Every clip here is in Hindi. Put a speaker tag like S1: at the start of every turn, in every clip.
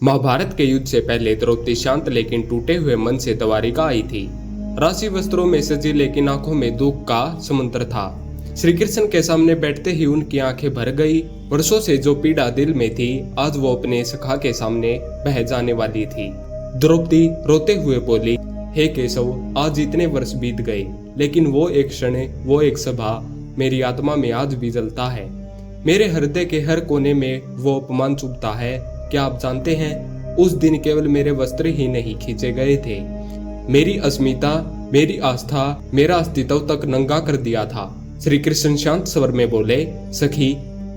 S1: महाभारत के युद्ध से पहले द्रौपदी शांत लेकिन टूटे हुए मन से द्वारिका आई थी। राशि वस्त्रों में सजी लेकिन आंखों में दुख का समुद्र था। श्री कृष्ण के सामने बैठते ही उनकी आंखें भर गई। वर्षों से जो पीड़ा दिल में थी, आज वो अपने सखा के सामने बह जाने वाली थी। द्रौपदी रोते हुए बोली, हे केशव, आज इतने वर्ष बीत गए, लेकिन वो एक क्षण, वो एक सभा मेरी आत्मा में आज भी जलता है। मेरे हृदय के हर कोने में वो अपमान चुभता है। क्या आप जानते हैं, उस दिन केवल मेरे वस्त्र ही नहीं खींचे गए थे, मेरी अस्मिता, मेरी आस्था, मेरा अस्तित्व तक नंगा कर दिया था। श्री कृष्ण शांत स्वर में बोले, सखी,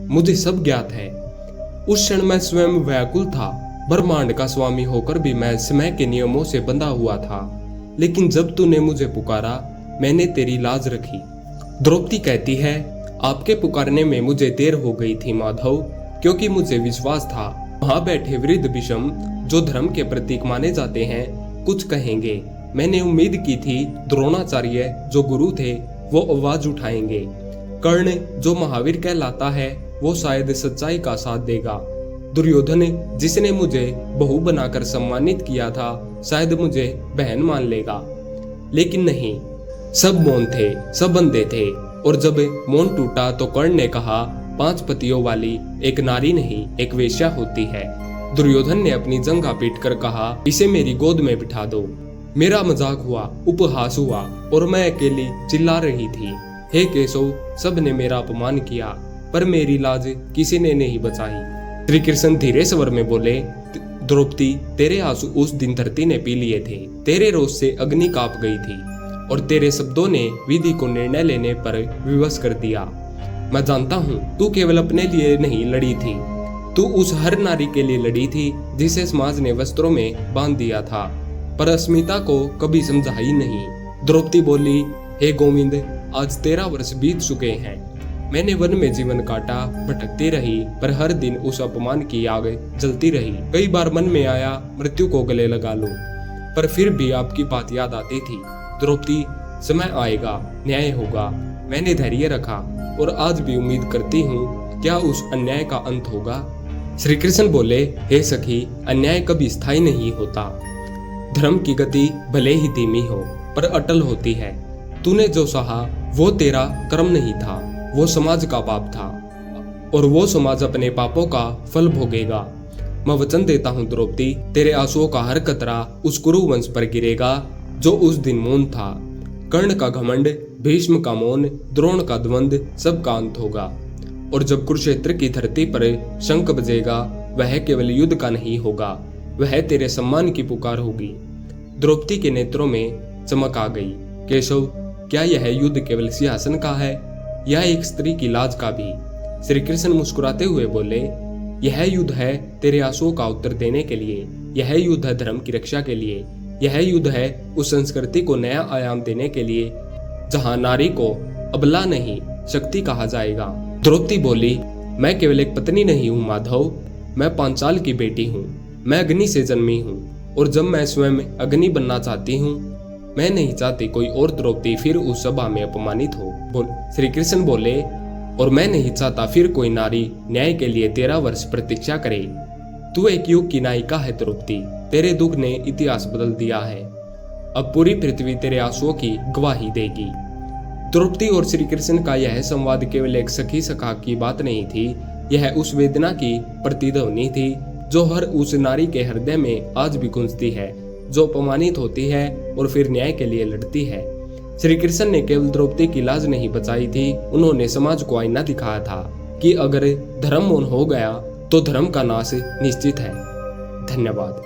S1: मुझे सब ज्ञात है। उस क्षण मैं स्वयं व्याकुल था। ब्रह्मांड का स्वामी होकर भी मैं समय के नियमों से बंधा हुआ था, लेकिन जब तूने मुझे पुकारा, मैंने तेरी लाज रखी। द्रौपदी कहती है, आपके पुकारने में मुझे देर हो गई थी माधव, क्योंकि मुझे विश्वास था वहां बैठे वृद्ध भीष्म, जो धर्म के प्रतीक माने जाते हैं, कुछ कहेंगे। मैंने उम्मीद की थी द्रोणाचार्य, जो गुरु थे, वो आवाज उठाएंगे। कर्ण, जो महावीर कहलाता है, वो शायद सच्चाई का साथ देगा। दुर्योधन, जिसने मुझे बहू बनाकर सम्मानित किया था, शायद मुझे बहन मान लेगा। लेकिन नहीं, सब मौन थे, सब अंधे थे। और जब मौन टूटा तो कर्ण ने कहा, 5 पतियों वाली एक नारी नहीं, एक वेश्या होती है। दुर्योधन ने अपनी जंघा पीट कर कहा, इसे मेरी गोद में बिठा दो। मेरा मजाक हुआ, उपहास हुआ, और मैं अकेली चिल्ला रही थी, हे केशव, सब ने मेरा अपमान किया, पर मेरी लाज किसी ने नहीं बचाई। श्री कृष्ण धीरे स्वर में बोले, द्रौपदी, तेरे आंसू उस दिन धरती ने पी लिए थे, तेरे रोष से अग्नि कांप गई थी, और तेरे शब्दों ने विधि को निर्णय लेने पर विवश कर दिया। मैं जानता हूँ, तू केवल अपने लिए नहीं लड़ी थी, तू उस हर नारी के लिए लड़ी थी जिसे समाज ने वस्त्रों में बांध दिया था, पर अस्मिता को कभी समझा ही नहीं। द्रौपदी बोली, हे गोविंद, आज 13 वर्ष बीत चुके हैं। मैंने वन में जीवन काटा, भटकती रही, पर हर दिन उस अपमान की आग जलती रही। कई बार मन में आया मृत्यु को गले लगा लूं, पर फिर भी आपकी बात याद आती थी। द्रौपदी, समय आएगा, न्याय होगा। मैंने धैर्य रखा और आज भी उम्मीद करती हूँ, क्या उस अन्याय का अंत होगा। श्री कृष्ण बोले, हे सखी, अन्याय कभी स्थायी नहीं होता। धर्म की गति भले ही धीमी हो, पर अटल होती है। तूने जो सहा वो तेरा कर्म नहीं था, वो समाज का पाप था, और वो समाज अपने पापों का फल भोगेगा। मैं वचन देता हूँ द्रौपदी, तेरे आंसुओं का हर कतरा उस कुरु वंश पर गिरेगा जो उस दिन मौन था। कर्ण का घमंड, भीष्म का मौन, द्रोण का द्वंद, सबका अंत होगा। और जब कुरुक्षेत्र की धरती पर शंख बजेगा, वह केवल युद्ध का नहीं होगा, वह तेरे सम्मान की पुकार होगी। द्रौपदी के नेत्रों में चमक आ गई। केशव, क्या यह युद्ध केवल सिंहासन का है, या एक स्त्री की लाज का भी? श्री कृष्ण मुस्कुराते हुए बोले, यह युद्ध है तेरे आंसुओं का उत्तर देने के लिए, यह युद्ध है धर्म की रक्षा के लिए, यह युद्ध है उस संस्कृति को नया आयाम देने के लिए जहां नारी को अबला नहीं, शक्ति कहा जाएगा। द्रौपदी बोली, मैं केवल एक पत्नी नहीं हूँ माधव, मैं पांचाल की बेटी हूँ, मैं अग्नि से जन्मी हूँ, और जब मैं स्वयं अग्नि बनना चाहती हूँ, मैं नहीं चाहती कोई और द्रौपदी फिर उस सभा में अपमानित हो। श्री कृष्ण बोले, और मैं नहीं चाहता फिर कोई नारी न्याय के लिए 13 वर्ष प्रतीक्षा करे। तू एक युग की नायिका है द्रौपदी, तेरे दुख ने इतिहास बदल दिया है। अब पूरी पृथ्वी तेरे आंसुओं की गवाही देगी। द्रौपदी और श्री कृष्ण का यह संवाद केवल एक सखी सखा की बात नहीं थी, यह उस वेदना की प्रतिध्वनि थी जो हर उस नारी के हृदय में आज भी गूंजती है, जो अपमानित होती है और फिर न्याय के लिए लड़ती है। श्री कृष्ण ने केवल द्रौपदी की लाज नहीं बचाई थी, उन्होंने समाज को आईना दिखाया था कि अगर धर्म मौन हो गया तो धर्म का नाश निश्चित है। धन्यवाद।